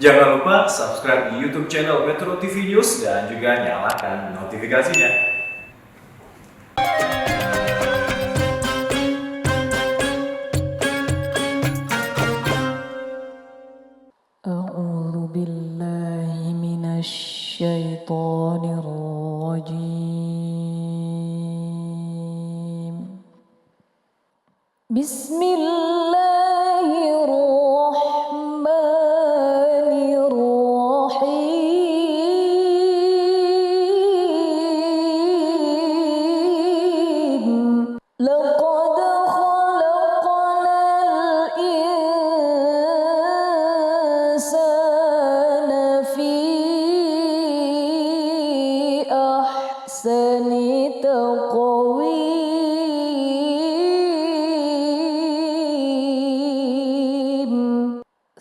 Jangan lupa subscribe di YouTube channel Metro TV News dan juga nyalakan notifikasinya. أعوذ بالله من الشيطان الرجيم بسم الله الرحمن الرحيم لقد خلقنا الإنسان في أحسن تقويم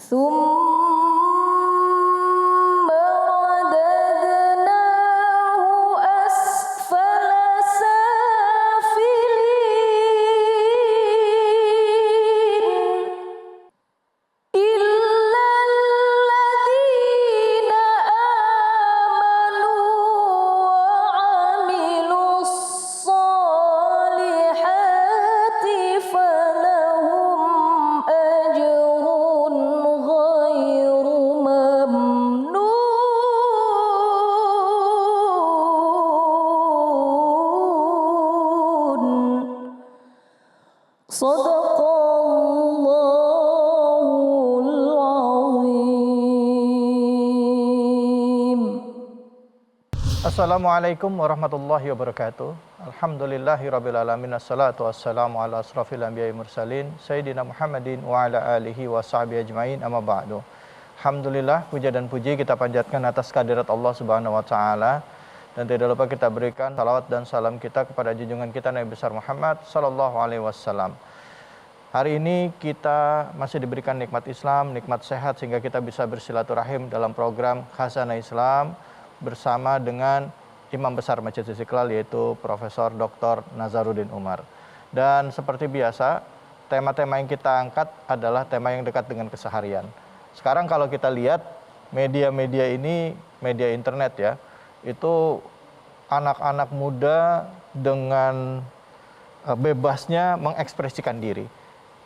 ثم رددناه أسفل سافلين إلا الذين آمنوا وعملوا الصالحات فلهم أجر غير ممنون صدق الله العظيم. Assalamualaikum warahmatullahi wabarakatuh. Alhamdulillahirrabbilalamin. Assalatu wassalamu ala asrafil anbiya'i mursalin Sayyidina Muhammadin wa ala alihi wa sahbihi ajma'in, amma ba'du. Alhamdulillah, puja dan puji kita panjatkan atas kehadirat Allah subhanahu wa ta'ala. Dan tidak lupa kita berikan salawat dan salam kita kepada junjungan kita Nabi besar Muhammad sallallahu alaihi wasallam. Hari ini kita masih diberikan nikmat Islam, nikmat sehat, sehingga kita bisa bersilaturahim dalam program Khazanah Islam bersama dengan Imam Besar Masjid Istiqlal, yaitu Profesor Dr. Nazaruddin Umar. Dan seperti biasa, tema-tema yang kita angkat adalah tema yang dekat dengan keseharian. Sekarang kalau kita lihat media-media ini, media internet ya, itu anak-anak muda dengan bebasnya mengekspresikan diri.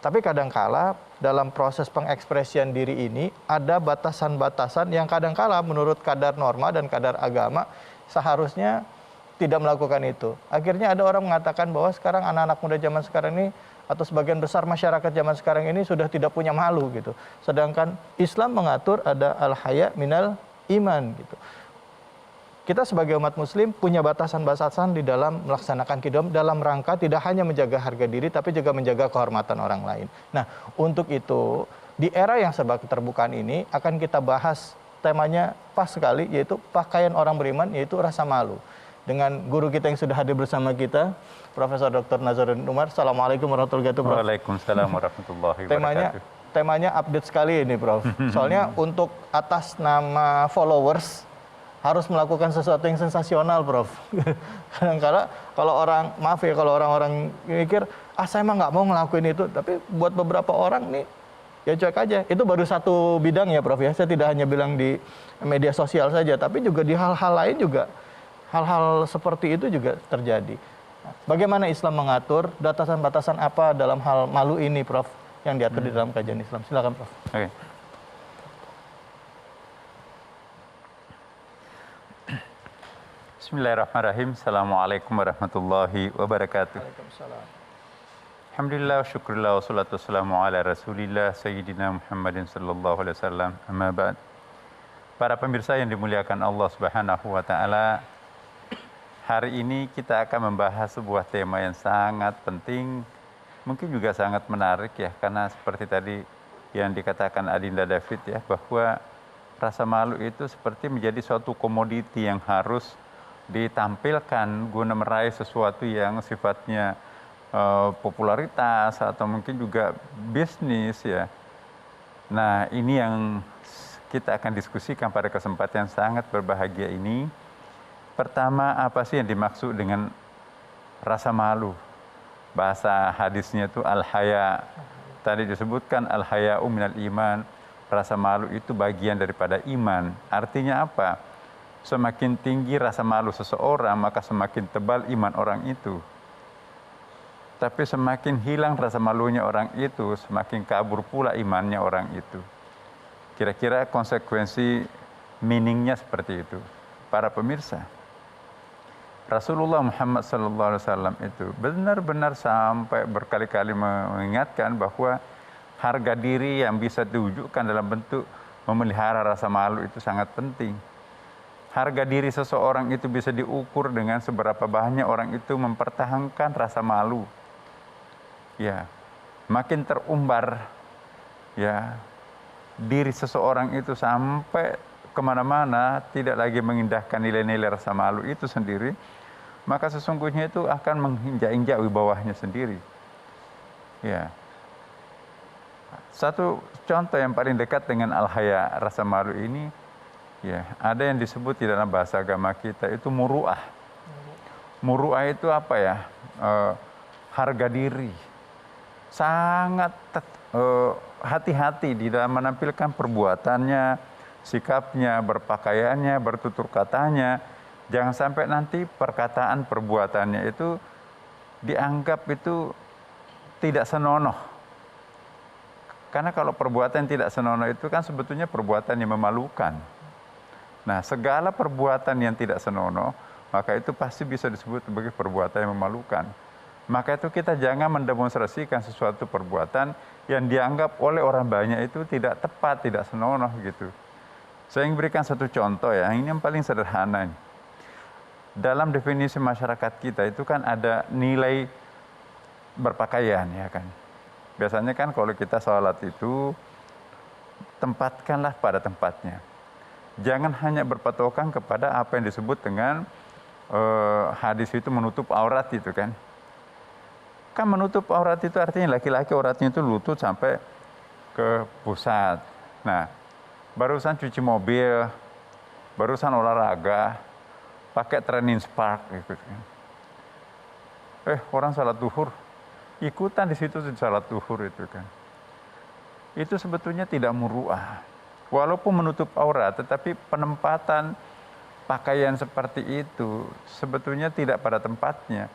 Tapi kadangkala dalam proses pengekspresian diri ini ada batasan-batasan yang kadangkala menurut kadar norma dan kadar agama seharusnya tidak melakukan itu. Akhirnya ada orang mengatakan bahwa sekarang anak-anak muda zaman sekarang ini atau sebagian besar masyarakat zaman sekarang ini sudah tidak punya malu gitu. Sedangkan Islam mengatur ada al-haya minal iman gitu. Kita sebagai umat muslim punya batasan-batasan di dalam melaksanakan kehidupan dalam rangka tidak hanya menjaga harga diri tapi juga menjaga kehormatan orang lain. Nah, untuk itu di era yang serba keterbukaan ini akan kita bahas temanya pas sekali, yaitu pakaian orang beriman, yaitu rasa malu. Dengan guru kita yang sudah hadir bersama kita, Profesor Dr. Nazaruddin Umar. Assalamualaikum warahmatullahi wabarakatuh. Waalaikumsalam warahmatullahi wabarakatuh. Temanya update sekali ini, Prof. Soalnya untuk atas nama followers harus melakukan sesuatu yang sensasional, Prof. Kadang-kala kalau orang, maaf ya, kalau orang-orang mikir, saya mah nggak mau ngelakuin itu. Tapi buat beberapa orang nih, ya cuek aja. Itu baru satu bidang ya, Prof ya. Saya tidak hanya bilang di media sosial saja, tapi juga di hal-hal lain juga. Hal-hal seperti itu juga terjadi. Bagaimana Islam mengatur batasan-batasan apa dalam hal malu ini, Prof, yang diatur di dalam kajian Islam? Silakan, Prof. Oke. Bismillahirrahmanirrahim. Assalamualaikum warahmatullahi wabarakatuh. Waalaikumsalam. Alhamdulillah, syukurillah, wassalatu wassalamu ala rasulillah Sayyidina Muhammadin sallallahu alaihi wasallam. Amma ba'd. Para pemirsa yang dimuliakan Allah subhanahu wa ta'ala, hari ini kita akan membahas sebuah tema yang sangat penting, mungkin juga sangat menarik ya, karena seperti tadi yang dikatakan Adinda David ya, bahwa rasa malu itu seperti menjadi suatu komoditi yang harus ditampilkan guna meraih sesuatu yang sifatnya popularitas atau mungkin juga bisnis ya. Nah, ini yang kita akan diskusikan pada kesempatan yang sangat berbahagia ini. Pertama, apa sih yang dimaksud dengan rasa malu? Bahasa hadisnya itu al-haya. Tadi disebutkan al-haya'u minal iman. rasa malu itu bagian daripada iman. Artinya apa? Semakin tinggi rasa malu seseorang, maka semakin tebal iman orang itu. Tapi semakin hilang rasa malunya orang itu, semakin kabur pula imannya orang itu. Kira-kira konsekuensi meaningnya seperti itu. Para pemirsa, Rasulullah Muhammad SAW itu benar-benar sampai berkali-kali mengingatkan bahwa harga diri yang bisa diwujudkan dalam bentuk memelihara rasa malu itu sangat penting. Harga diri seseorang itu bisa diukur dengan seberapa banyak orang itu mempertahankan rasa malu. Ya, makin terumbar ya diri seseorang itu sampai kemana-mana, tidak lagi mengindahkan nilai-nilai rasa malu itu sendiri, maka sesungguhnya itu akan menginjak-injak wibawahnya sendiri. Ya. Satu contoh yang paling dekat dengan al-haya, rasa malu ini, ya, ada yang disebut di dalam bahasa agama kita itu muru'ah. Muru'ah itu apa ya? Harga diri. Sangat hati-hati di dalam menampilkan perbuatannya, sikapnya, berpakaiannya, bertutur katanya. Jangan sampai nanti perkataan perbuatannya itu dianggap itu tidak senonoh. Karena kalau perbuatan tidak senonoh itu kan sebetulnya perbuatan yang memalukan. Nah, segala perbuatan yang tidak senonoh, maka itu pasti bisa disebut sebagai perbuatan yang memalukan. Maka itu kita jangan mendemonstrasikan sesuatu perbuatan yang dianggap oleh orang banyak itu tidak tepat, tidak senonoh gitu. Saya ingin berikan satu contoh ya, ini yang paling sederhana. Dalam definisi masyarakat kita itu kan ada nilai berpakaian ya kan. Biasanya kan kalau kita sholat itu tempatkanlah pada tempatnya. Jangan hanya berpatokan kepada apa yang disebut dengan hadis itu menutup aurat itu kan. Kan menutup aurat itu artinya laki-laki auratnya itu lutut sampai ke pusat. Nah, barusan cuci mobil, barusan olahraga, pakai training spark gitu kan. Orang salat duhur, ikutan di situ salat duhur itu kan. Itu sebetulnya tidak muru'ah. Walaupun menutup aurat, tetapi penempatan pakaian seperti itu sebetulnya tidak pada tempatnya.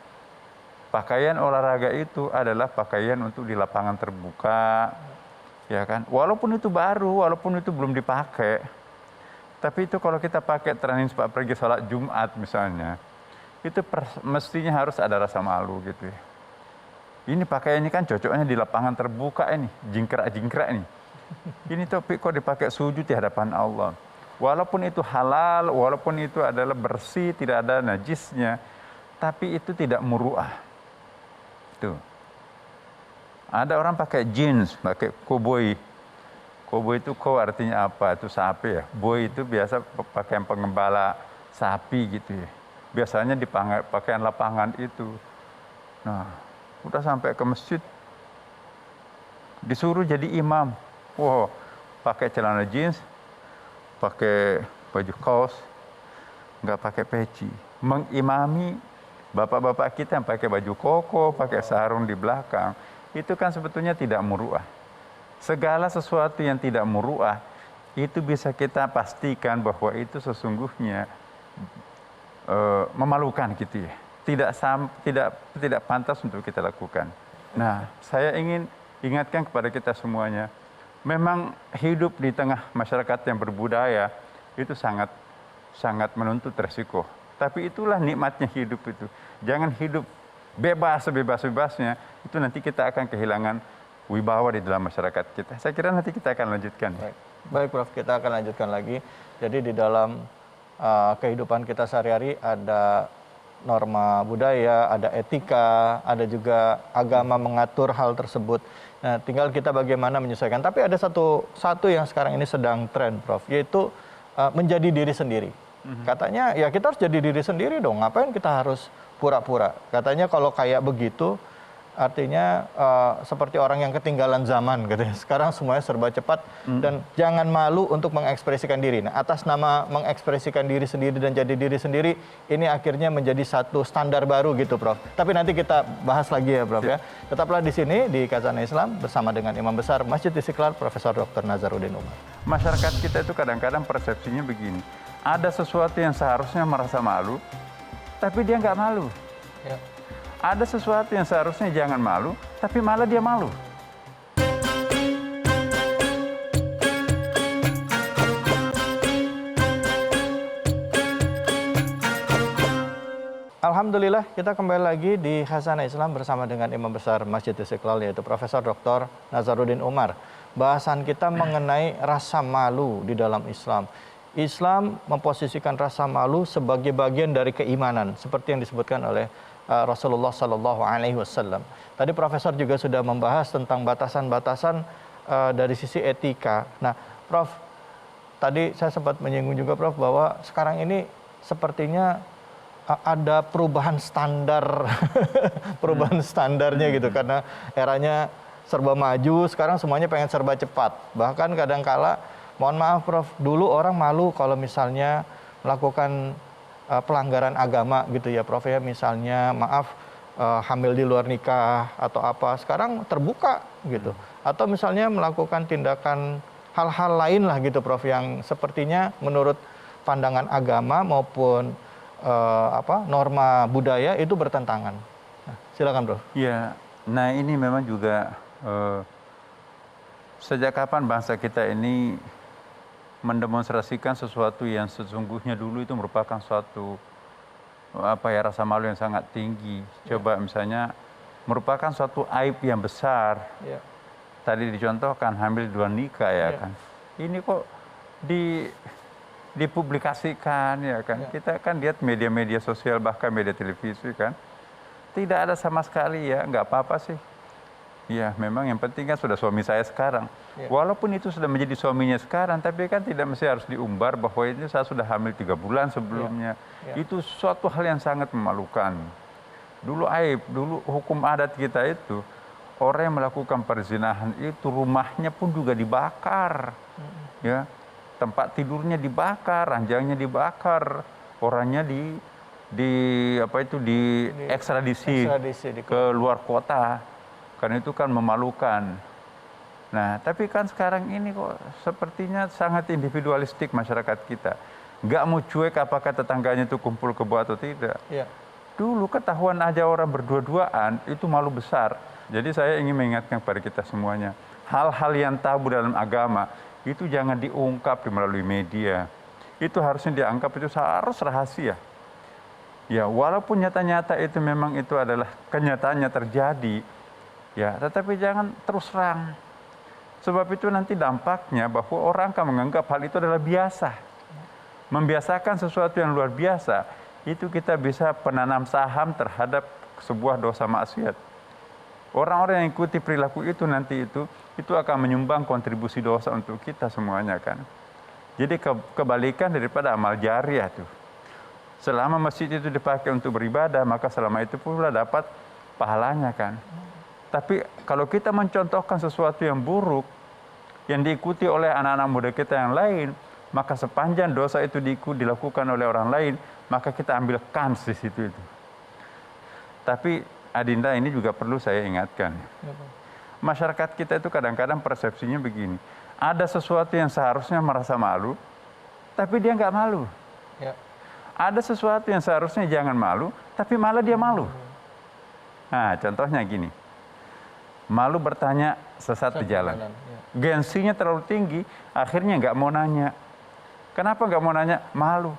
Pakaian olahraga itu adalah pakaian untuk di lapangan terbuka, ya kan? Walaupun itu baru, walaupun itu belum dipakai, tapi itu kalau kita pakai training spark pergi sholat Jumat misalnya, itu mestinya harus ada rasa malu gitu ya. Ini pakaiannya kan cocoknya di lapangan terbuka ini, jingkrak-jingkrak ini. Ini topik kok dipakai sujud di hadapan Allah. Walaupun itu halal, walaupun itu adalah bersih, tidak ada najisnya, tapi itu tidak muru'ah. Tuh. Ada orang pakai jeans, pakai koboi. Koboi itu artinya apa? Itu sapi ya. Boy itu biasa pakaian pengembala sapi gitu ya. Biasanya di pakaian lapangan itu. Nah, udah sampai ke masjid, disuruh jadi imam. Wow, pakai celana jeans, pakai baju kaos, nggak pakai peci. Mengimami bapak-bapak kita yang pakai baju koko, pakai sarung di belakang, itu kan sebetulnya tidak muru'ah. Segala sesuatu yang tidak muru'ah, itu bisa kita pastikan bahwa itu sesungguhnya memalukan gitu ya. Tidak pantas untuk kita lakukan. Nah, saya ingin ingatkan kepada kita semuanya, memang hidup di tengah masyarakat yang berbudaya itu sangat menuntut resiko. Tapi itulah nikmatnya hidup itu. Jangan hidup bebas sebebas-bebasnya, itu nanti kita akan kehilangan wibawa di dalam masyarakat kita. Saya kira nanti kita akan lanjutkan. Baik Prof, kita akan lanjutkan lagi. Jadi di dalam kehidupan kita sehari-hari ada norma budaya, ada etika, ada juga agama mengatur hal tersebut. Nah, tinggal kita bagaimana menyesuaikan. Tapi ada satu yang sekarang ini sedang tren, Prof, yaitu menjadi diri sendiri. Katanya ya kita harus jadi diri sendiri dong. Ngapain kita harus pura-pura? Katanya kalau kayak begitu Artinya seperti orang yang ketinggalan zaman gitu ya. Sekarang semuanya serba cepat dan jangan malu untuk mengekspresikan diri. Nah, atas nama mengekspresikan diri sendiri dan jadi diri sendiri, ini akhirnya menjadi satu standar baru gitu, Prof. Tapi nanti kita bahas lagi ya, Prof ya. Tetaplah di sini di Khazanah Islam bersama dengan Imam Besar Masjid Istiqlal Profesor Dr. Nazaruddin Umar. Masyarakat kita itu kadang-kadang persepsinya begini. Ada sesuatu yang seharusnya merasa malu, tapi dia nggak malu. Ya. Ada sesuatu yang seharusnya jangan malu, tapi malah dia malu. Alhamdulillah, kita kembali lagi di Khazanah Islam bersama dengan Imam Besar Masjid Istiqlal yaitu Profesor Dr. Nazaruddin Umar. Bahasan kita mengenai rasa malu di dalam Islam. Islam memposisikan rasa malu sebagai bagian dari keimanan seperti yang disebutkan oleh Rasulullah Sallallahu Alaihi Wasallam. Tadi Profesor juga sudah membahas tentang batasan-batasan dari sisi etika. Nah, Prof, tadi saya sempat menyinggung juga, Prof, bahwa sekarang ini sepertinya ada perubahan standar, perubahan standarnya gitu, karena eranya serba maju, sekarang semuanya pengen serba cepat. Bahkan kadangkala, mohon maaf, Prof, dulu orang malu kalau misalnya melakukan pelanggaran agama gitu ya, Prof ya, misalnya maaf hamil di luar nikah atau apa, sekarang terbuka gitu, atau misalnya melakukan tindakan hal-hal lain lah gitu, Prof, yang sepertinya menurut pandangan agama maupun norma budaya itu bertentangan. Nah, silakan, Prof. Ya, nah ini memang juga sejak kapan bangsa kita ini mendemonstrasikan sesuatu yang sesungguhnya dulu itu merupakan suatu rasa malu yang sangat tinggi. Coba misalnya merupakan suatu aib yang besar. Ya. Tadi dicontohkan hamil di luar nikah ya kan. Ini kok dipublikasikan ya kan. Kita kan lihat media-media sosial bahkan media televisi kan. Tidak ada sama sekali ya, nggak apa-apa sih. Ya, memang yang penting kan sudah suami saya sekarang. Walaupun itu sudah menjadi suaminya sekarang, tapi kan tidak mesti harus diumbar bahwa ini saya sudah hamil 3 bulan sebelumnya. Itu suatu hal yang sangat memalukan. Dulu aib, dulu hukum adat kita itu, orang yang melakukan perzinahan itu rumahnya pun juga dibakar. Ya, tempat tidurnya dibakar, ranjangnya dibakar, orangnya ekstradisi ke luar kota. Karena itu kan memalukan. Nah, tapi kan sekarang ini kok sepertinya sangat individualistik masyarakat kita. Nggak mau cuek apakah tetangganya itu kumpul kebo atau tidak. Ya. Dulu ketahuan aja orang berdua-duaan itu malu besar. Jadi saya ingin mengingatkan kepada kita semuanya. Hal-hal yang tabu dalam agama itu jangan diungkap melalui media. Itu harusnya dianggap itu harus rahasia. Ya, walaupun nyata-nyata itu memang itu adalah kenyataannya terjadi. Ya, tetapi jangan terus terang. Sebab itu nanti dampaknya bahwa orang akan menganggap hal itu adalah biasa. Membiasakan sesuatu yang luar biasa, itu kita bisa penanam saham terhadap sebuah dosa maksiat. Orang-orang yang ikuti perilaku itu nanti itu akan menyumbang kontribusi dosa untuk kita semuanya kan. Jadi kebalikan daripada amal jariah tuh. Selama masjid itu dipakai untuk beribadah, maka selama itu pula dapat pahalanya kan. Tapi kalau kita mencontohkan sesuatu yang buruk, yang diikuti oleh anak-anak muda kita yang lain, maka sepanjang dosa itu dilakukan oleh orang lain, maka kita ambil kans di situ itu. Tapi Adinda ini juga perlu saya ingatkan. Masyarakat kita itu kadang-kadang persepsinya begini. Ada sesuatu yang seharusnya merasa malu, tapi dia nggak malu. Ya. Ada sesuatu yang seharusnya jangan malu, tapi malah dia malu. Nah, contohnya gini. Malu bertanya sesat di jalan. Gengsinya terlalu tinggi, akhirnya nggak mau nanya. Kenapa nggak mau nanya? Malu.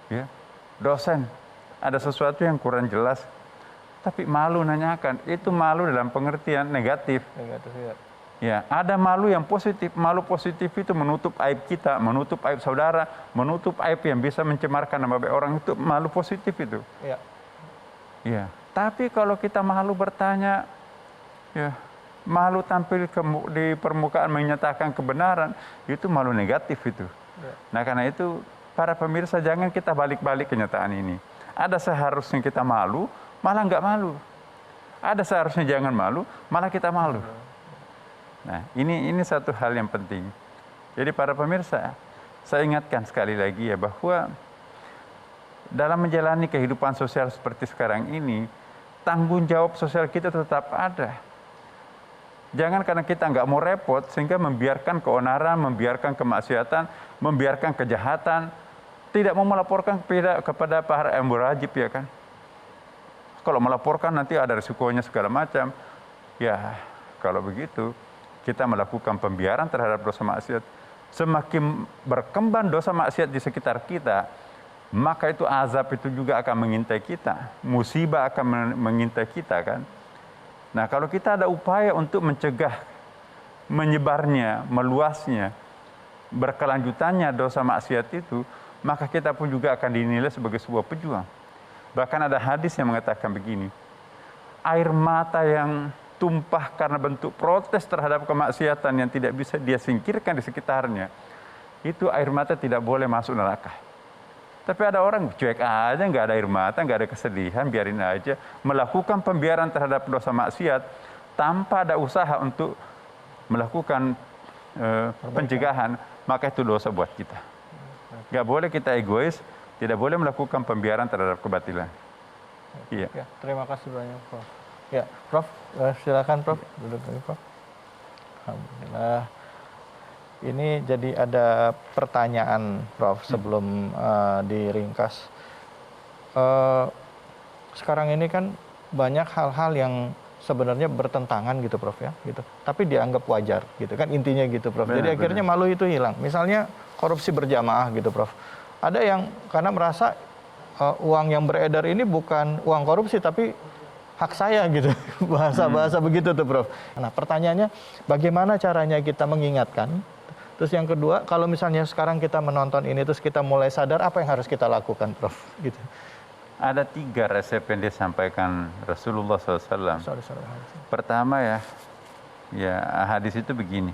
Ya, dosen, ada sesuatu yang kurang jelas, tapi malu nanyakan. Itu malu dalam pengertian negatif. Ya, ada malu yang positif. Malu positif itu menutup aib kita, menutup aib saudara, menutup aib yang bisa mencemarkan nama baik orang, itu malu positif itu. Ya. Ya, tapi kalau kita malu bertanya, ya, malu tampil di permukaan menyatakan kebenaran, itu malu negatif itu. Ya. Nah, karena itu para pemirsa jangan kita balik-balik kenyataan ini. Ada seharusnya kita malu, malah nggak malu. ada seharusnya jangan malu, malah kita malu. Nah, ini satu hal yang penting. Jadi para pemirsa, saya ingatkan sekali lagi ya bahwa dalam menjalani kehidupan sosial seperti sekarang ini, tanggung jawab sosial kita tetap ada. Jangan karena kita nggak mau repot sehingga membiarkan keonaran, membiarkan kemaksiatan, membiarkan kejahatan, tidak mau melaporkan kepada para yang berwajib, ya kan. Kalau melaporkan nanti ada risikonya segala macam. Ya, kalau begitu kita melakukan pembiaran terhadap dosa maksiat. Semakin berkembang dosa maksiat di sekitar kita, maka itu azab itu juga akan mengintai kita. Musibah akan mengintai kita, kan. Nah, kalau kita ada upaya untuk mencegah menyebarnya, meluasnya, berkelanjutannya dosa maksiat itu, maka kita pun juga akan dinilai sebagai sebuah pejuang. Bahkan ada hadis yang mengatakan begini, air mata yang tumpah karena bentuk protes terhadap kemaksiatan yang tidak bisa dia singkirkan di sekitarnya, itu air mata tidak boleh masuk neraka. Tapi ada orang cuek aja, nggak ada air mata, nggak ada kesedihan, biarin aja, melakukan pembiaran terhadap dosa maksiat tanpa ada usaha untuk melakukan pencegahan, maka itu dosa buat kita. Nggak boleh kita egois, tidak boleh melakukan pembiaran terhadap kebatilan. Iya. Ya, terima kasih banyak, Prof. Ya, Prof, silakan Prof. Duduk lagi, Prof. Alhamdulillah. Ini jadi ada pertanyaan, Prof, sebelum diringkas. Sekarang ini kan banyak hal-hal yang sebenarnya bertentangan gitu, Prof, ya, gitu. Tapi dianggap wajar, gitu kan, intinya gitu, Prof. Jadi akhirnya malu itu hilang. Misalnya korupsi berjamaah, gitu, Prof. Ada yang karena merasa uang yang beredar ini bukan uang korupsi, tapi hak saya, gitu. Bahasa-bahasa begitu tuh, Prof. Nah, pertanyaannya, bagaimana caranya kita mengingatkan? Terus yang kedua, kalau misalnya sekarang kita menonton ini, terus kita mulai sadar, apa yang harus kita lakukan, Prof? Gitu. Ada 3 resep yang disampaikan Rasulullah SAW. Pertama ya hadis itu begini,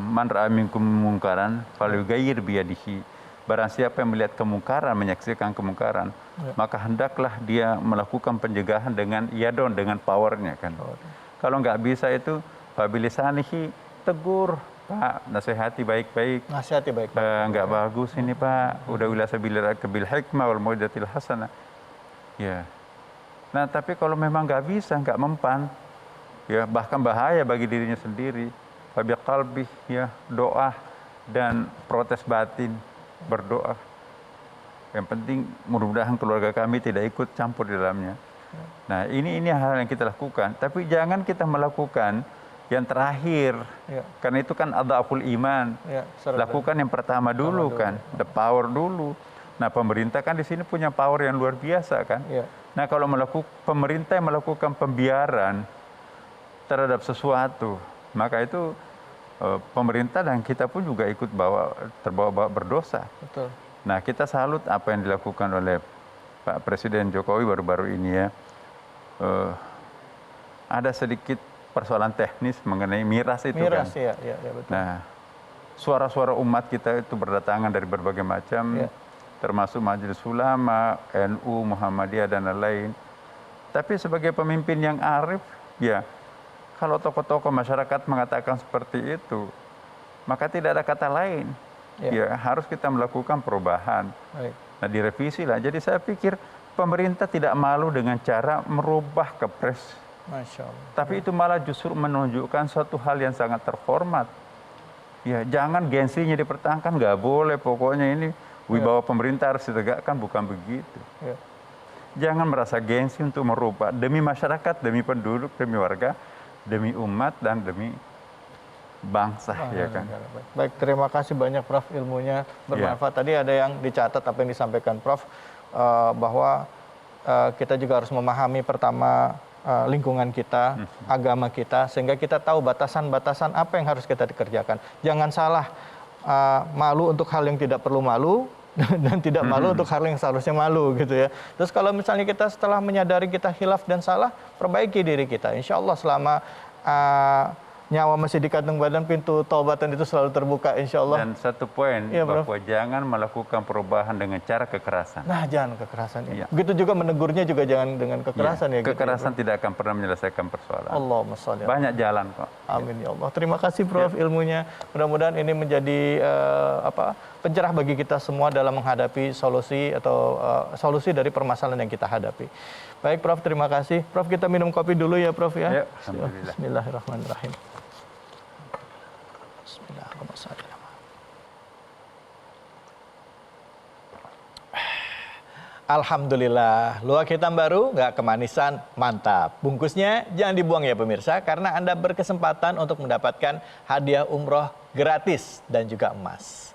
man ra'a minkum mungkaran falyughayyir biyadihi. Barang siapa yang melihat kemungkaran, menyaksikan kemungkaran, maka hendaklah dia melakukan pencegahan dengan yadon, dengan powernya, kan. Kalau nggak bisa itu fabilisanihi, tegur, Pak, nasihati baik-baik. Nasihati baik-baik. Nggak bagus ini, Pak. Udah ila sabila bil hikmah wal mau'izatil hasanah. Ya. Nah, tapi kalau memang nggak bisa, nggak mempan, ya bahkan bahaya bagi dirinya sendiri. Fabi qalbi, ya, doa dan protes batin. Berdoa. Yang penting mudah-mudahan keluarga kami tidak ikut campur di dalamnya. Nah, ini hal yang kita lakukan. Tapi jangan kita melakukan yang terakhir. Ya. Karena itu kan adhaful iman. Ya, lakukan yang pertama dulu, kan. The power dulu. Nah, pemerintah kan di sini punya power yang luar biasa, kan. Ya. Nah, kalau pemerintah yang melakukan pembiaran terhadap sesuatu, maka itu pemerintah dan kita pun juga ikut terbawa berdosa. Betul. Nah, kita salut apa yang dilakukan oleh Pak Presiden Jokowi baru-baru ini, ya. Ada sedikit persoalan teknis mengenai miras itu, kan. Ya, betul. Nah, suara-suara umat kita itu berdatangan dari berbagai macam, termasuk Majelis Ulama, NU, Muhammadiyah dan lain-lain. Tapi sebagai pemimpin yang arif, ya, kalau tokoh-tokoh masyarakat mengatakan seperti itu, maka tidak ada kata lain. Ya, harus kita melakukan perubahan. Baik. Nah, direvisi lah. Jadi saya pikir pemerintah tidak malu dengan cara merubah kepres. Masya Allah. Tapi itu malah justru menunjukkan suatu hal yang sangat terhormat. Ya, jangan gengsinya dipertahankan, nggak boleh. Pokoknya ini wibawa pemerintah harus ditegakkan, bukan begitu. Ya. Jangan merasa gengsi untuk merubah demi masyarakat, demi penduduk, demi warga, demi umat dan demi bangsa, ya kan. Baik, terima kasih banyak, Prof, ilmunya bermanfaat. Tadi ada yang dicatat apa yang disampaikan Prof, bahwa kita juga harus memahami pertama lingkungan kita, agama kita, sehingga kita tahu batasan-batasan apa yang harus kita dikerjakan. Jangan salah malu untuk hal yang tidak perlu malu, dan tidak malu untuk hal yang seharusnya malu, gitu ya. Terus kalau misalnya kita setelah menyadari kita khilaf dan salah, perbaiki diri kita. Insya Allah selama nyawa masih di kantong badan, pintu taubatan itu selalu terbuka insya Allah. Dan satu poin, Iya, Prof. bahwa jangan melakukan perubahan dengan cara kekerasan. Nah, jangan kekerasan. Iya. Begitu juga menegurnya juga jangan dengan kekerasan ya. gitu Kekerasan tidak akan pernah menyelesaikan persoalan. Allahumma sholli ala Banyak jalan kok. Amin ya Allah. Terima kasih Prof ilmunya. Mudah-mudahan ini menjadi pencerah bagi kita semua dalam menghadapi solusi atau solusi dari permasalahan yang kita hadapi. Baik Prof, terima kasih. Prof, kita minum kopi dulu ya Prof ya. Ya, alhamdulillah. Bismillahirrahmanirrahim. Bismillahirrahmanirrahim. Alhamdulillah, luak hitam baru, nggak kemanisan, mantap. Bungkusnya jangan dibuang ya pemirsa, karena Anda berkesempatan untuk mendapatkan hadiah umroh gratis dan juga emas.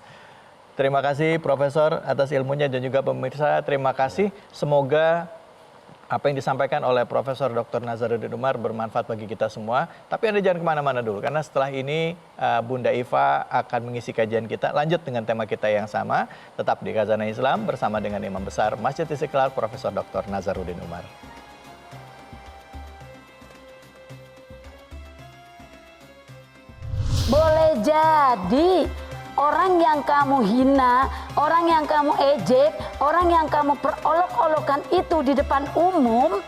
Terima kasih Profesor atas ilmunya dan juga pemirsa, terima kasih. Semoga apa yang disampaikan oleh Profesor Dr. Nazaruddin Umar bermanfaat bagi kita semua. Tapi Anda jangan kemana-mana dulu, karena setelah ini Bunda Iva akan mengisi kajian kita. Lanjut dengan tema kita yang sama, tetap di Khazanah Islam bersama dengan Imam Besar Masjid Istiqlal, Profesor Dr. Nazaruddin Umar. Boleh jadi orang yang kamu hina, orang yang kamu ejek, orang yang kamu perolok-olokan itu di depan umum,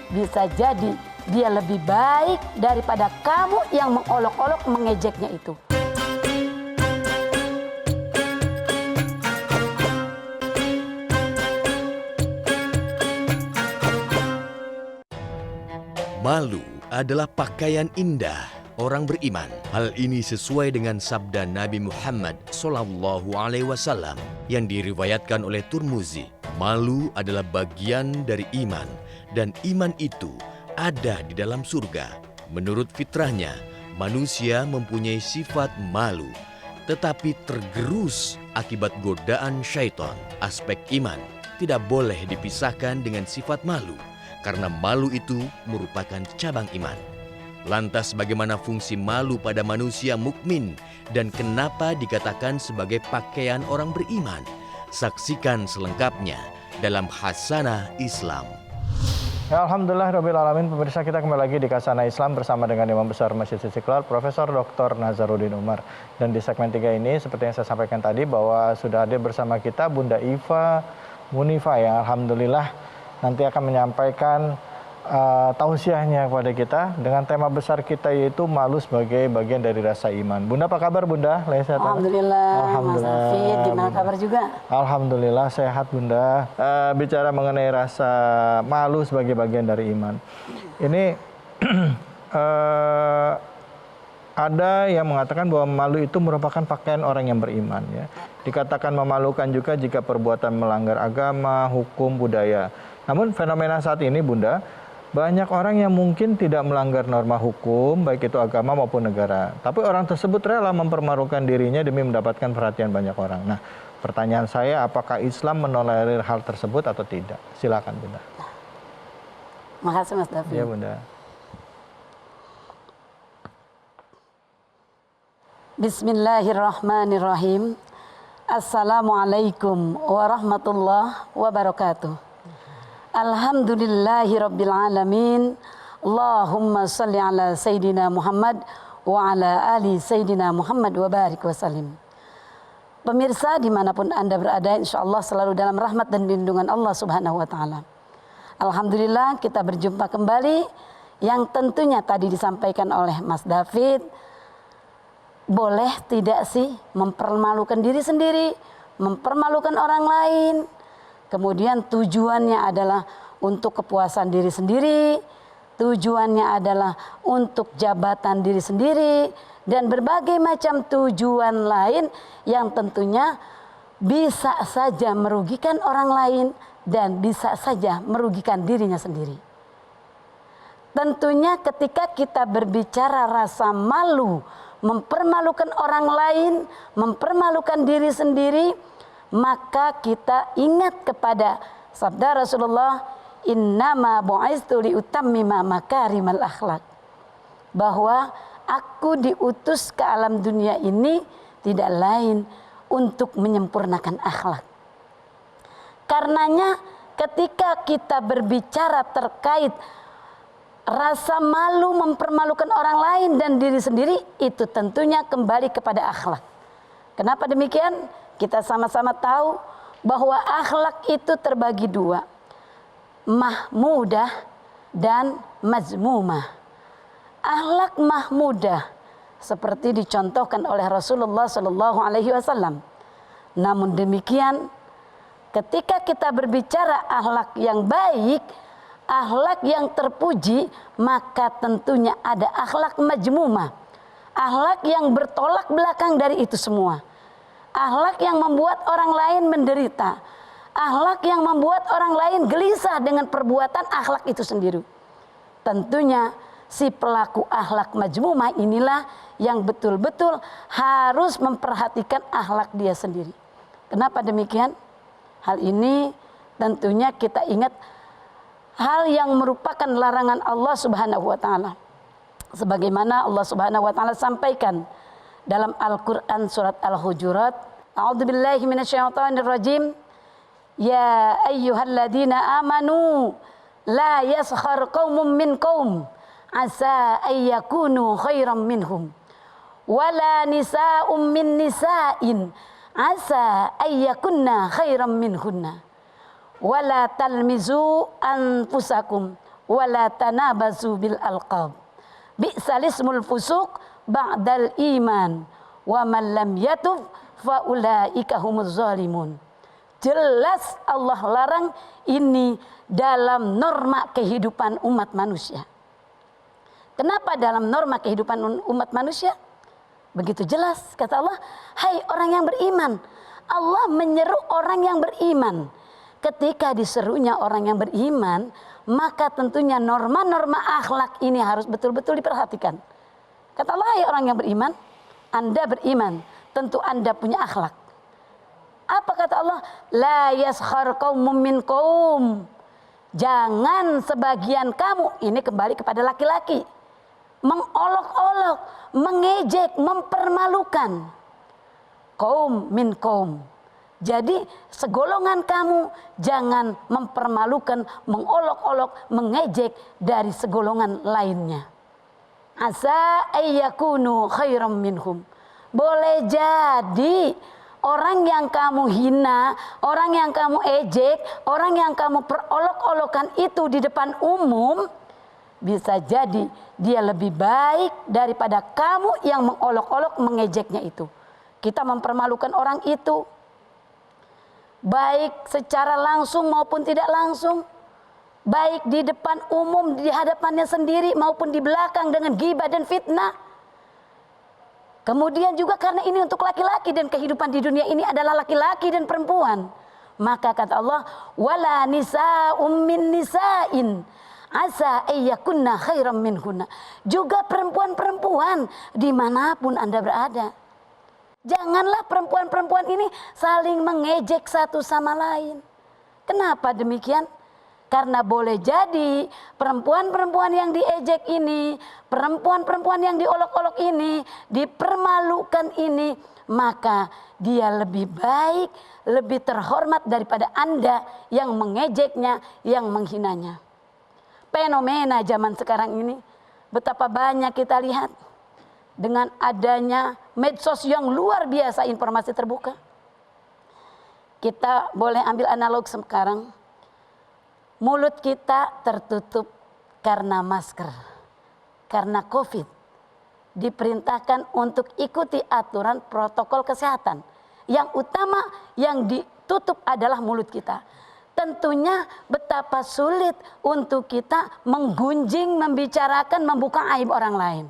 bisa jadi dia lebih baik daripada kamu yang mengolok-olok, mengejeknya itu. Malu adalah pakaian indah orang beriman. Hal ini sesuai dengan sabda Nabi Muhammad SAW yang diriwayatkan oleh Turmuzi. Malu adalah bagian dari iman dan iman itu ada di dalam surga. Menurut fitrahnya, manusia mempunyai sifat malu, tetapi tergerus akibat godaan syaitan. Aspek iman tidak boleh dipisahkan dengan sifat malu, karena malu itu merupakan cabang iman. Lantas bagaimana fungsi malu pada manusia mukmin dan kenapa dikatakan sebagai pakaian orang beriman? Saksikan selengkapnya dalam Khazanah Islam. Ya, Alhamdulillah Rabbil Alamin. Pemirsa, kita kembali lagi di Khazanah Islam bersama dengan Imam Besar Masjid Istiqlal, Profesor Dr. Nazaruddin Umar. Dan di segmen 3 ini, seperti yang saya sampaikan tadi, bahwa sudah hadir bersama kita Bunda Iva Munifa yang Alhamdulillah nanti akan menyampaikan tausiahnya kepada kita dengan tema besar kita, yaitu malu sebagai bagian dari rasa iman. Bunda, apa kabar Bunda? Alhamdulillah. Alhamdulillah. Mas Hafid, gimana kabar juga? Alhamdulillah sehat Bunda. Bicara mengenai rasa malu sebagai bagian dari iman. Ini ada yang mengatakan bahwa malu itu merupakan pakaian orang yang beriman ya. Dikatakan memalukan juga jika perbuatan melanggar agama, hukum, budaya. Namun fenomena saat ini Bunda, banyak orang yang mungkin tidak melanggar norma hukum, baik itu agama maupun negara. Tapi orang tersebut rela mempermalukan dirinya demi mendapatkan perhatian banyak orang. Nah, pertanyaan saya, apakah Islam menolerir hal tersebut atau tidak? Silakan Bunda. Makasih Mas David. Iya Bunda. Bismillahirrahmanirrahim. Assalamualaikum warahmatullahi wabarakatuh. Alhamdulillahi rabbil alamin. Allahumma salli ala Sayyidina Muhammad wa ala ali Sayyidina Muhammad wa barik wa salim. Pemirsa dimanapun Anda berada, insya Allah selalu dalam rahmat dan lindungan Allah subhanahu wa ta'ala. Alhamdulillah kita berjumpa kembali, yang tentunya tadi disampaikan oleh Mas David. Boleh tidak sih mempermalukan diri sendiri, mempermalukan orang lain? Kemudian tujuannya adalah untuk kepuasan diri sendiri, tujuannya adalah untuk jabatan diri sendiri, dan berbagai macam tujuan lain yang tentunya bisa saja merugikan orang lain dan bisa saja merugikan dirinya sendiri. Tentunya ketika kita berbicara rasa malu, mempermalukan orang lain, mempermalukan diri sendiri, maka kita ingat kepada sabda Rasulullah, innama bu'istu liutammima makarimal akhlak, bahwa aku diutus ke alam dunia ini tidak lain untuk menyempurnakan akhlak. Karenanya ketika kita berbicara terkait rasa malu mempermalukan orang lain dan diri sendiri itu tentunya kembali kepada akhlak. Kenapa demikian? Kita sama-sama tahu bahwa akhlak itu terbagi dua, mahmudah dan mazmumah. Akhlak mahmudah seperti dicontohkan oleh Rasulullah Sallallahu Alaihi Wasallam. Namun demikian, ketika kita berbicara akhlak yang baik, akhlak yang terpuji, maka tentunya ada akhlak majmumah, akhlak yang bertolak belakang dari itu semua. Akhlak yang membuat orang lain menderita, akhlak yang membuat orang lain gelisah dengan perbuatan akhlak itu sendiri. Tentunya si pelaku akhlak majmumah inilah yang betul-betul harus memperhatikan akhlak dia sendiri. Kenapa demikian? Hal ini tentunya kita ingat hal yang merupakan larangan Allah Subhanahu wa taala. Sebagaimana Allah Subhanahu wa taala sampaikan dalam Al-Qur'an surat Al-Hujurat, A'udzubillahi minasyaitonirrajim. Ya ayyuhalladzina amanu la yaskhar qaumun min qaum asa ayyakunu khairam minhum wala nisa'um min nisa'in asa ayyakunna khairam minhunna wala talmizu anfusakum wala tanabazu bil alqab bi'sal ismul fusuq ba'dal iman wa man lam yatub fa ulaika humuz zalimun. Jelas Allah larang ini dalam norma kehidupan umat manusia. Kenapa dalam norma kehidupan umat manusia? Begitu jelas kata Allah, hai orang yang beriman. Allah menyeru orang yang beriman. Ketika diserunya orang yang beriman, maka tentunya norma-norma akhlak ini harus betul-betul diperhatikan. Kata Allah, hai orang yang beriman, Anda beriman, tentu Anda punya akhlak. Apa kata Allah? La yaskhar qaumun min qaum. Jangan sebagian kamu, ini kembali kepada laki-laki, mengolok-olok, mengejek, mempermalukan kaum min kaum. Jadi segolongan kamu jangan mempermalukan, mengolok-olok, mengejek dari segolongan lainnya. Asa ayyakunu khairam minhum. Boleh jadi orang yang kamu hina, orang yang kamu ejek, orang yang kamu perolok-olokan itu di depan umum, bisa jadi dia lebih baik daripada kamu yang mengolok-olok, mengejeknya itu. Kita mempermalukan orang itu, baik secara langsung maupun tidak langsung, baik di depan umum, di hadapannya sendiri maupun di belakang dengan ghibah dan fitnah. Kemudian juga karena ini untuk laki-laki dan kehidupan di dunia ini adalah laki-laki dan perempuan. Maka kata Allah, wala nisa'um min nisa'in asa ayyakunna khairam minhunna. Juga perempuan-perempuan dimanapun Anda berada. Janganlah perempuan-perempuan ini saling mengejek satu sama lain. Kenapa demikian? Karena boleh jadi perempuan-perempuan yang diejek ini, perempuan-perempuan yang diolok-olok ini, dipermalukan ini, maka dia lebih baik, lebih terhormat daripada Anda yang mengejeknya, yang menghinanya. Fenomena zaman sekarang ini, betapa banyak kita lihat dengan adanya medsos yang luar biasa, informasi terbuka. Kita boleh ambil analog sekarang. Mulut kita tertutup karena masker, karena COVID. Diperintahkan untuk ikuti aturan protokol kesehatan. Yang utama yang ditutup adalah mulut kita. Tentunya betapa sulit untuk kita menggunjing, membicarakan, membuka aib orang lain.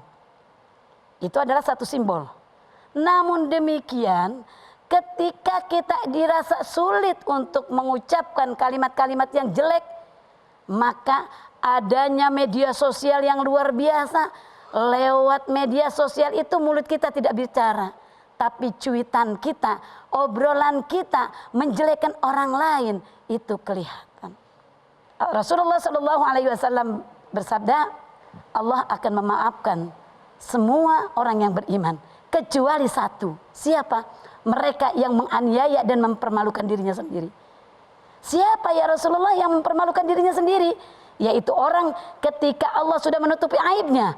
Itu adalah satu simbol. Namun demikian, ketika kita dirasa sulit untuk mengucapkan kalimat-kalimat yang jelek, maka adanya media sosial yang luar biasa. Lewat media sosial itu mulut kita tidak bicara, tapi cuitan kita, obrolan kita menjelekkan orang lain itu kelihatan. Rasulullah Shallallahu Alaihi Wasallam bersabda, Allah akan memaafkan semua orang yang beriman kecuali satu. Siapa? Mereka yang menganiaya dan mempermalukan dirinya sendiri. Siapa ya Rasulullah yang mempermalukan dirinya sendiri? Yaitu orang ketika Allah sudah menutupi aibnya,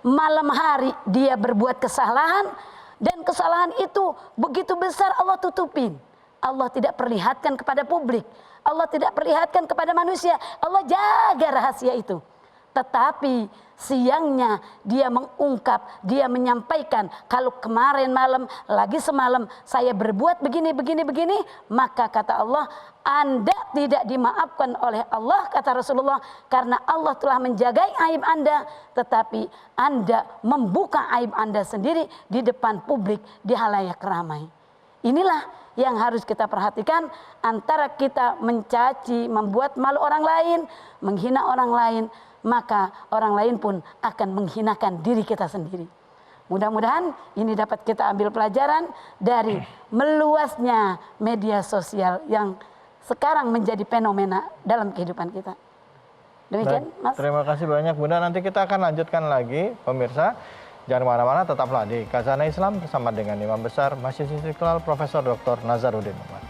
malam hari dia berbuat kesalahan, dan kesalahan itu begitu besar Allah tutupin. Allah tidak perlihatkan kepada publik, Allah tidak perlihatkan kepada manusia, Allah jaga rahasia itu. Tetapi siangnya dia mengungkap, dia menyampaikan, kalau kemarin malam, lagi semalam saya berbuat begini, maka kata Allah, Anda tidak dimaafkan oleh Allah, kata Rasulullah, karena Allah telah menjagai aib Anda, tetapi Anda membuka aib Anda sendiri di depan publik, di halayak ramai. Inilah yang harus kita perhatikan, antara kita mencaci, membuat malu orang lain, menghina orang lain, maka orang lain pun akan menghinakan diri kita sendiri. Mudah-mudahan ini dapat kita ambil pelajaran dari meluasnya media sosial yang sekarang menjadi fenomena dalam kehidupan kita. Demikian, Mas. Terima kasih banyak, Bunda. Nanti kita akan lanjutkan lagi, pemirsa. Jangan kemana-mana, tetaplah di Khazanah Islam bersama dengan Imam Besar Masjid Istiqlal, Profesor Dr. Nazaruddin Umar.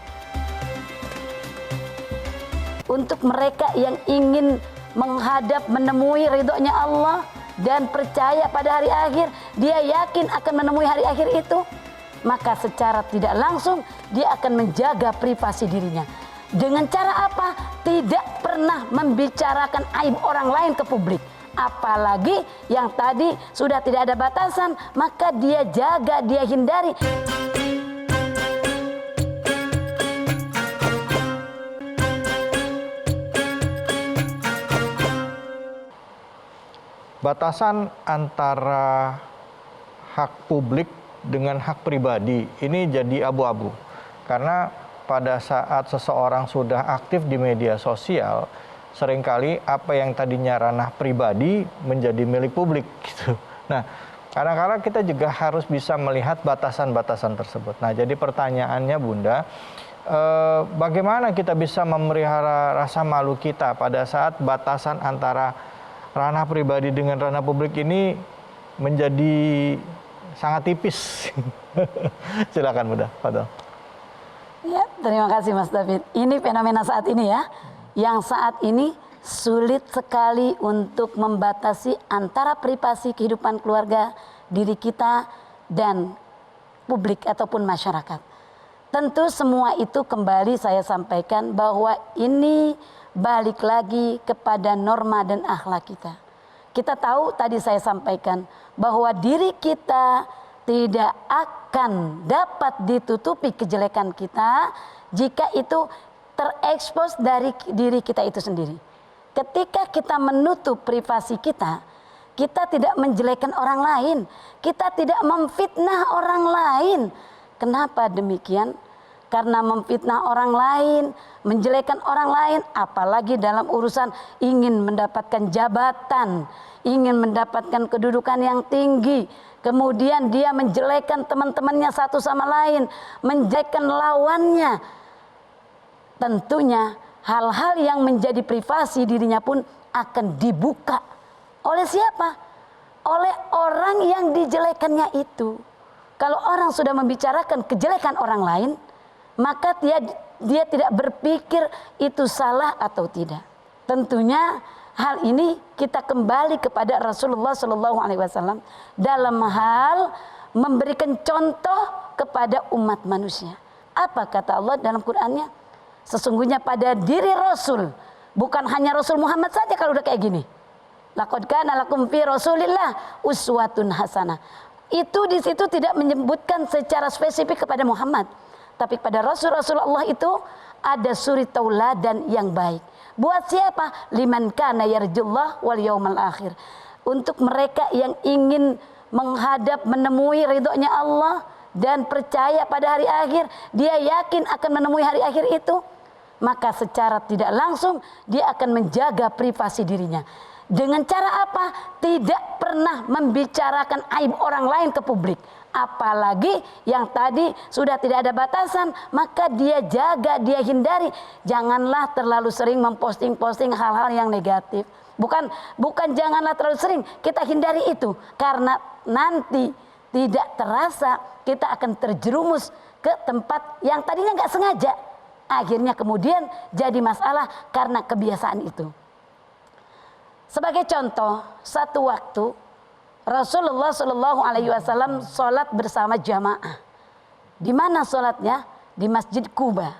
Untuk mereka yang ingin menghadap menemui ridhonya Allah dan percaya pada hari akhir, dia yakin akan menemui hari akhir itu, maka secara tidak langsung dia akan menjaga privasi dirinya. Dengan cara apa? Tidak pernah membicarakan aib orang lain ke publik. Apalagi yang tadi sudah tidak ada batasan, maka dia jaga, dia hindari. Batasan antara hak publik dengan hak pribadi ini jadi abu-abu. Karena pada saat seseorang sudah aktif di media sosial, seringkali apa yang tadinya ranah pribadi menjadi milik publik gitu. Nah, kadang-kadang kita juga harus bisa melihat batasan-batasan tersebut. Nah, jadi pertanyaannya, Bunda, bagaimana kita bisa memelihara rasa malu kita pada saat batasan antara ranah pribadi dengan ranah publik ini menjadi sangat tipis? Silakan, Bunda. Fadhol. Ya, terima kasih Mas David. Ini fenomena saat ini ya, yang saat ini sulit sekali untuk membatasi antara privasi kehidupan keluarga, diri kita, dan publik ataupun masyarakat. Tentu semua itu kembali saya sampaikan bahwa ini balik lagi kepada norma dan akhlak kita. Kita tahu, tadi saya sampaikan bahwa diri kita tidak akan dapat ditutupi kejelekan kita jika itu terekspos dari diri kita itu sendiri. Ketika kita menutup privasi kita, kita tidak menjelekkan orang lain, kita tidak memfitnah orang lain. Kenapa demikian? Karena memfitnah orang lain, menjelekkan orang lain, apalagi dalam urusan ingin mendapatkan jabatan, ingin mendapatkan kedudukan yang tinggi, kemudian dia menjelekkan teman-temannya satu sama lain, menjelekkan lawannya. Tentunya hal-hal yang menjadi privasi dirinya pun akan dibuka. Oleh siapa? Oleh orang yang dijelekannya itu. Kalau orang sudah membicarakan kejelekan orang lain, maka dia tidak berpikir itu salah atau tidak. Tentunya hal ini kita kembali kepada Rasulullah SAW dalam hal memberikan contoh kepada umat manusia. Apa kata Allah dalam Qur'annya? Sesungguhnya pada diri Rasul, bukan hanya Rasul Muhammad saja kalau udah kayak gini. Laqad kana lakum fi Rasulillah uswatun hasanah. Itu di situ tidak menyebutkan secara spesifik kepada Muhammad, tapi pada Rasul-Rasul Allah itu ada suri tauladan yang baik. Buat siapa? Liman kana yarjullah wal yaumal akhir. Untuk mereka yang ingin menghadap menemui ridhonya Allah dan percaya pada hari akhir, dia yakin akan menemui hari akhir itu, maka secara tidak langsung dia akan menjaga privasi dirinya. Dengan cara apa? Tidak pernah membicarakan aib orang lain ke publik. Apalagi yang tadi sudah tidak ada batasan, maka dia jaga, dia hindari. Janganlah terlalu sering memposting-posting hal-hal yang negatif. Bukan janganlah terlalu sering, kita hindari itu. Karena nanti tidak terasa kita akan terjerumus ke tempat yang tadinya nggak sengaja. Akhirnya kemudian jadi masalah karena kebiasaan itu. Sebagai contoh, satu waktu Rasulullah Shallallahu Alaihi Wasallam sholat bersama jamaah. Di mana sholatnya? Di Masjid Quba.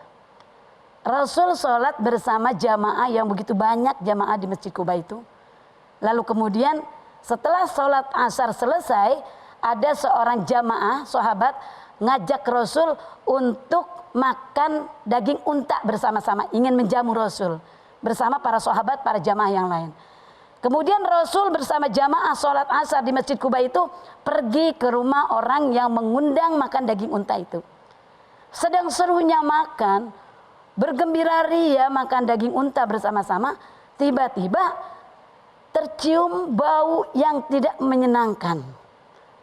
Rasul sholat bersama jamaah yang begitu banyak jamaah di Masjid Quba itu. Lalu kemudian setelah sholat asar selesai, ada seorang jamaah sahabat ngajak Rasul untuk makan daging unta bersama-sama, ingin menjamu Rasul bersama para sahabat, para jamaah yang lain. Kemudian Rasul bersama jamaah sholat asar di Masjid Quba itu pergi ke rumah orang yang mengundang makan daging unta itu. Sedang serunya makan, bergembira ria makan daging unta bersama-sama, tiba-tiba tercium bau yang tidak menyenangkan.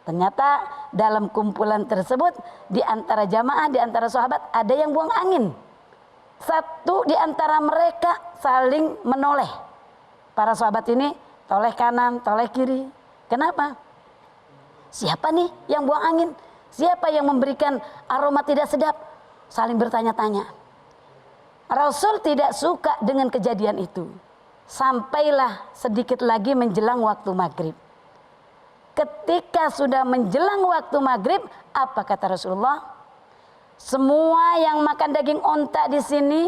Ternyata dalam kumpulan tersebut di antara jamaah, di antara sahabat ada yang buang angin. Satu di antara mereka saling menoleh. Para sahabat ini toleh kanan, toleh kiri. Kenapa? Siapa nih yang buang angin? Siapa yang memberikan aroma tidak sedap? Saling bertanya-tanya. Rasul tidak suka dengan kejadian itu. Sampailah sedikit lagi menjelang waktu maghrib. Ketika sudah menjelang waktu maghrib, apa kata Rasulullah? Semua yang makan daging onta di sini,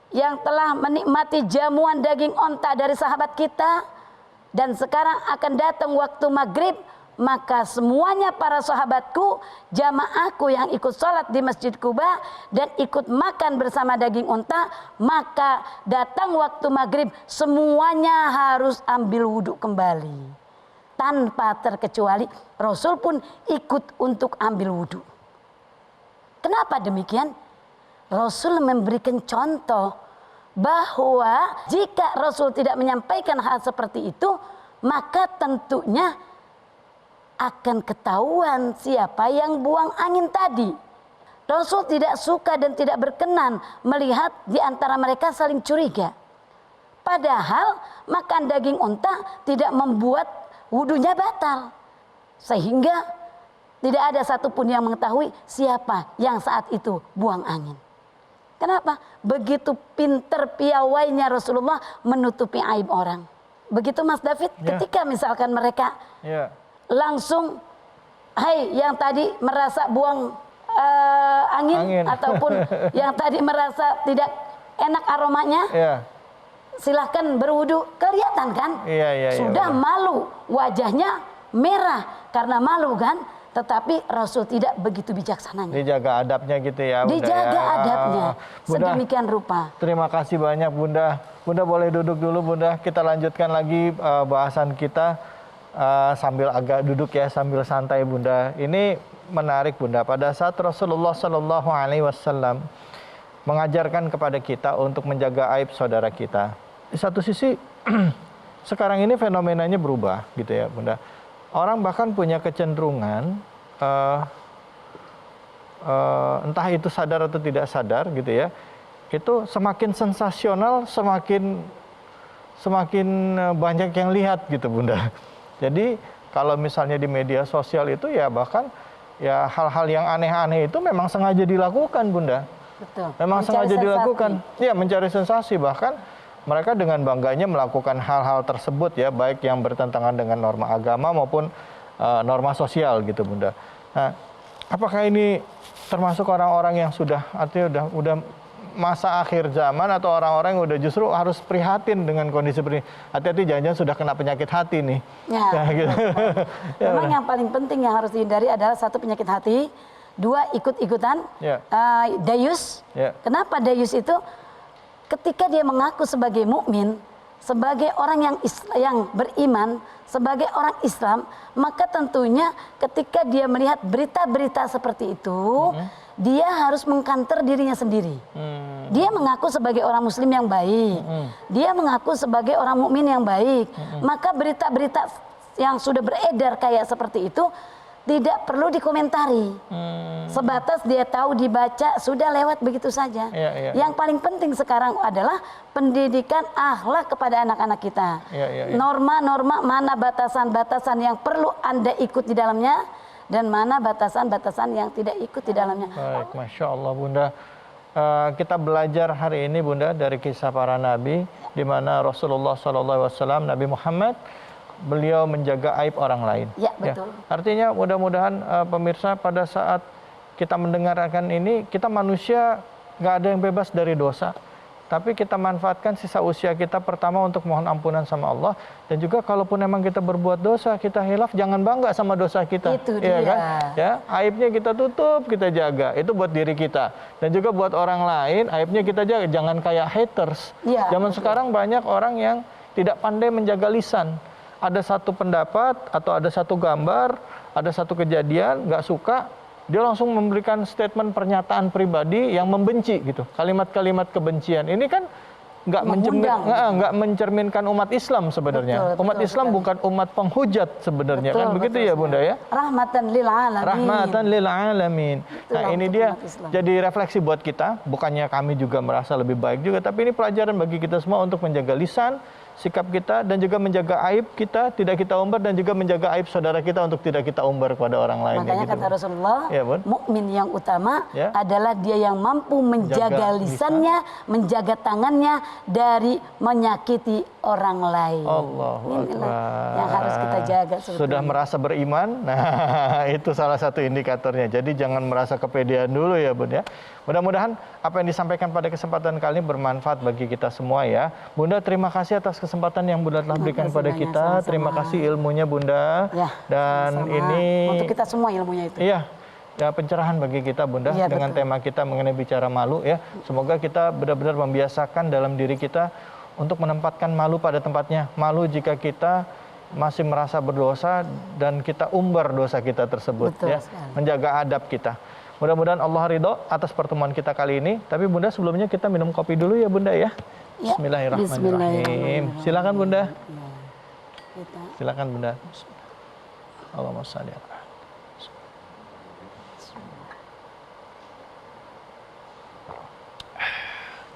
yang telah menikmati jamuan daging onta dari sahabat kita, dan sekarang akan datang waktu maghrib, maka semuanya para sahabatku, jamaahku yang ikut sholat di Masjid Quba dan ikut makan bersama daging unta, maka datang waktu maghrib semuanya harus ambil wudhu kembali. Tanpa terkecuali Rasul pun ikut untuk ambil wudhu. Kenapa demikian? Rasul memberikan contoh bahwa jika Rasul tidak menyampaikan hal seperti itu, maka tentunya akan ketahuan siapa yang buang angin tadi. Rasul tidak suka dan tidak berkenan melihat di antara mereka saling curiga. Padahal makan daging unta tidak membuat wudunya batal. Sehingga tidak ada satupun yang mengetahui siapa yang saat itu buang angin. Kenapa? Begitu pinter piawainya Rasulullah menutupi aib orang. Begitu Mas David, ketika misalkan mereka langsung, hai yang tadi merasa buang angin ataupun yang tadi merasa tidak enak aromanya, silahkan berwudu. Kelihatan kan? Sudah malu, wajahnya merah karena malu kan? Tetapi Rasul tidak begitu bijaksananya. Dijaga adabnya gitu ya, Bunda. Dijaga ya. adabnya. Bunda, sedemikian rupa. Terima kasih banyak Bunda. Bunda boleh duduk dulu Bunda. Kita lanjutkan lagi bahasan kita sambil agak duduk ya, sambil santai Bunda. Ini menarik Bunda. Pada saat Rasulullah Shallallahu Alaihi Wasallam mengajarkan kepada kita untuk menjaga aib saudara kita. Di satu sisi sekarang ini fenomenanya berubah gitu ya Bunda. Orang bahkan punya kecenderungan entah itu sadar atau tidak sadar gitu ya, itu semakin sensasional semakin banyak yang lihat gitu Bunda. Jadi kalau misalnya di media sosial itu ya bahkan ya hal-hal yang aneh-aneh itu memang sengaja dilakukan Bunda. Betul. Memang Mencari sengaja sensasi. dilakukan. Ya, mencari sensasi, bahkan mereka dengan bangganya melakukan hal-hal tersebut ya, baik yang bertentangan dengan norma agama maupun norma sosial gitu Bunda. Nah, apakah ini termasuk orang-orang yang sudah artinya udah masa akhir zaman atau orang-orang yang udah justru harus prihatin dengan kondisi seperti ini? Hati-hati, jangan-jangan sudah kena penyakit hati nih. Ya, gitu. Memang yang paling penting yang harus dihindari adalah satu, penyakit hati. Dua, ikut-ikutan. Dayus. Kenapa dayus itu? Ketika dia mengaku sebagai mukmin, sebagai orang yang beriman, sebagai orang Islam, maka tentunya ketika dia melihat berita-berita seperti itu, dia harus mengkanter dirinya sendiri. Dia mengaku sebagai orang muslim yang baik. Dia mengaku sebagai orang mukmin yang baik. Maka berita-berita yang sudah beredar kayak seperti itu tidak perlu dikomentari. Sebatas dia tahu, dibaca, sudah lewat begitu saja. Yang paling penting sekarang adalah pendidikan akhlak kepada anak-anak kita. Norma-norma, mana batasan-batasan yang perlu Anda ikut di dalamnya, dan mana batasan-batasan yang tidak ikut di dalamnya. Baik, Masya Allah Bunda. kita belajar hari ini Bunda dari kisah para nabi, di mana Rasulullah SAW, Nabi Muhammad, beliau menjaga aib orang lain. Ya, betul. Artinya mudah-mudahan pemirsa pada saat kita mendengarkan ini, kita manusia nggak ada yang bebas dari dosa. Tapi kita manfaatkan sisa usia kita pertama untuk mohon ampunan sama Allah. Dan juga kalaupun memang kita berbuat dosa, kita hilaf, jangan bangga sama dosa kita. Itu ya dia. Kan? Ya, aibnya kita tutup, kita jaga. Itu buat diri kita. Dan juga buat orang lain, aibnya kita jaga. Jangan kayak haters. Ya, Zaman betul. sekarang banyak orang yang tidak pandai menjaga lisan. Ada satu pendapat atau ada satu gambar, ada satu kejadian, nggak suka, dia langsung memberikan statement pernyataan pribadi yang membenci gitu, kalimat-kalimat kebencian. Ini kan nggak mencerminkan umat Islam sebenarnya. Betul, umat betul Islam sekali. bukan umat penghujat sebenarnya, Betul, kan begitu betul ya Bunda sekali. ya. Rahmatan lil alamin. Rahmatan lil alamin. Nah, Itulah ini untuk dia umat Islam. jadi refleksi buat kita, bukannya kami juga merasa lebih baik juga, tapi ini pelajaran bagi kita semua untuk menjaga lisan, sikap kita, dan juga menjaga aib kita tidak kita umbar, dan juga menjaga aib saudara kita untuk tidak kita umbar kepada orang lain. Makanya gitu, kata Bun. Rasulullah, Ya, Bun. mukmin yang utama Ya. adalah dia yang mampu menjaga Jaga lisannya, menjaga tangannya dari menyakiti orang lain. Allahu Inilah Akbar. yang harus kita jaga sebetulnya. Sudah merasa beriman, nah itu salah satu indikatornya. Jadi jangan merasa kepedean dulu ya Bun ya. Mudah-mudahan apa yang disampaikan pada kesempatan kali ini bermanfaat bagi kita semua ya. Bunda, terima kasih atas kesempatan yang Bunda telah berikan kasih pada banyak, kita. sama-sama. Terima kasih ilmunya Bunda. Ya, Dan sama-sama. ini untuk kita semua ilmunya itu. iya, ya pencerahan bagi kita Bunda Iya, dengan betul. tema kita mengenai bicara malu ya. Semoga kita benar-benar membiasakan dalam diri kita untuk menempatkan malu pada tempatnya. Malu jika kita masih merasa berdosa dan kita umbar dosa kita tersebut Betul ya. sekali. Menjaga adab kita. Mudah-mudahan Allah ridho atas pertemuan kita kali ini. Tapi Bunda, sebelumnya kita minum kopi dulu ya Bunda ya. Ya, Bismillahirrahmanirrahim. Bismillahirrahmanirrahim. Silakan Bunda. Ya, kita Silakan Bunda. Allahumma shalli ala.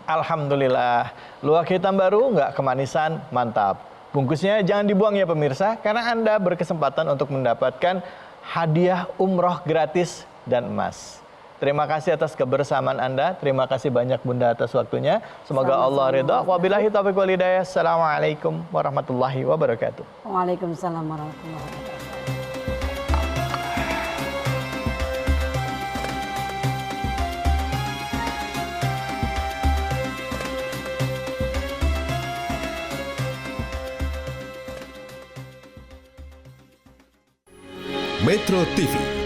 Alhamdulillah, luak hitam baru nggak kemanisan, mantap. Bungkusnya jangan dibuang ya pemirsa, karena Anda berkesempatan untuk mendapatkan hadiah umroh gratis dan emas. Terima kasih atas kebersamaan Anda, terima kasih banyak Bunda atas waktunya. Semoga Allah ridha. Wabillahi taufiq wal hidayah. Assalamualaikum warahmatullahi wabarakatuh. Waalaikumsalam warahmatullahi wabarakatuh. Metro TV